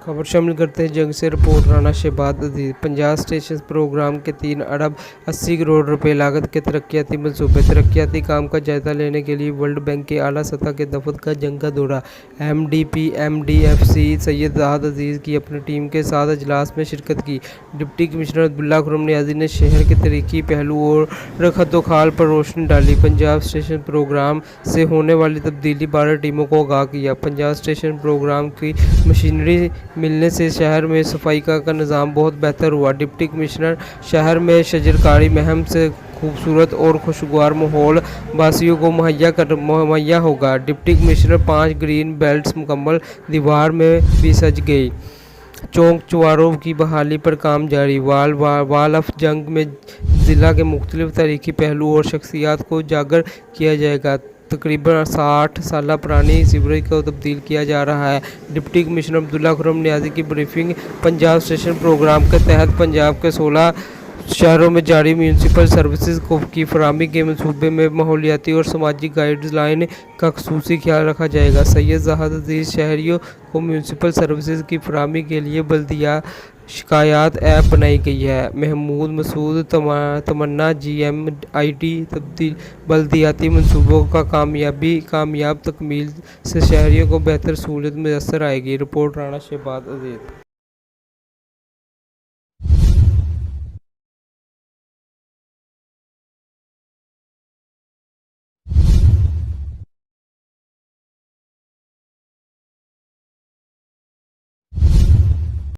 खबर शामिल करते हैं जंग से। रिपोर्ट राणा शहबाज अजीज। 50 स्टेशन प्रोग्राम के 3 अरब 80 करोड़ रुपए लागत के तरक्याती मंसूबे। तरक्याती काम का जायजा लेने के लिए वर्ल्ड बैंक के आला सतह के दफ्तर का जंग का दौरा। MDP MDFC सैयद जहाद अजीज की अपनी टीम के साथ अजलास में शिरकत की। डिप्टी कमिश्नर अब्दुल्ला खुर्रम नियाज़ी ने शहर के तरीकी पहलू और खद्दोखाल पर रोशनी डाली। 50 स्टेशन प्रोग्राम से होने वाली तब्दीली 12 टीमों को आगाह किया। 50 स्टेशन प्रोग्राम की मशीनरी मिलने से शहर में सफाई का निज़ाम बहुत बेहतर हुआ। डिप्टी कमिश्नर शहर में शजरकारी मुहिम से खूबसूरत और खुशगवार माहौल वासियों को मुहैया होगा। डिप्टी कमिश्नर 5 ग्रीन बेल्ट्स मुकम्मल, दीवार में भी सज गई। चौक चौराहों की बहाली पर काम जारी। वाल ऑफ जंग में ज़िला के मुख्तलिफ तारीखी पहलू और शख्सियात को उजागर किया जाएगा। तकरीबन 60 साल पुरानी सीवरेज को तब्दील किया जा रहा है। डिप्टी कमिश्नर अब्दुल्ला खुर्रम नियाज़ी की ब्रीफिंग। 50 स्टेशन प्रोग्राम के तहत पंजाब के 16 शहरों में जारी म्यूनसिपल सर्विसेज की फराहमी के मंसूबे में माहौलियाती और समाजी गाइडलाइन का खसूसी ख्याल रखा जाएगा। सैयद जहाद अजीज। शहरियों को म्यूनसिपल सर्विसेज की फराहमी के लिए बल्दिया शिकायत ऐप बनाई गई है। महमूद मसूद तमन्ना GMIT बल्दियाती मंसूबों का कामयाब तकमील से शहरियों को बेहतर सहूलियत मैसर आएगी। रिपोर्ट राणा शहबाज अजीज।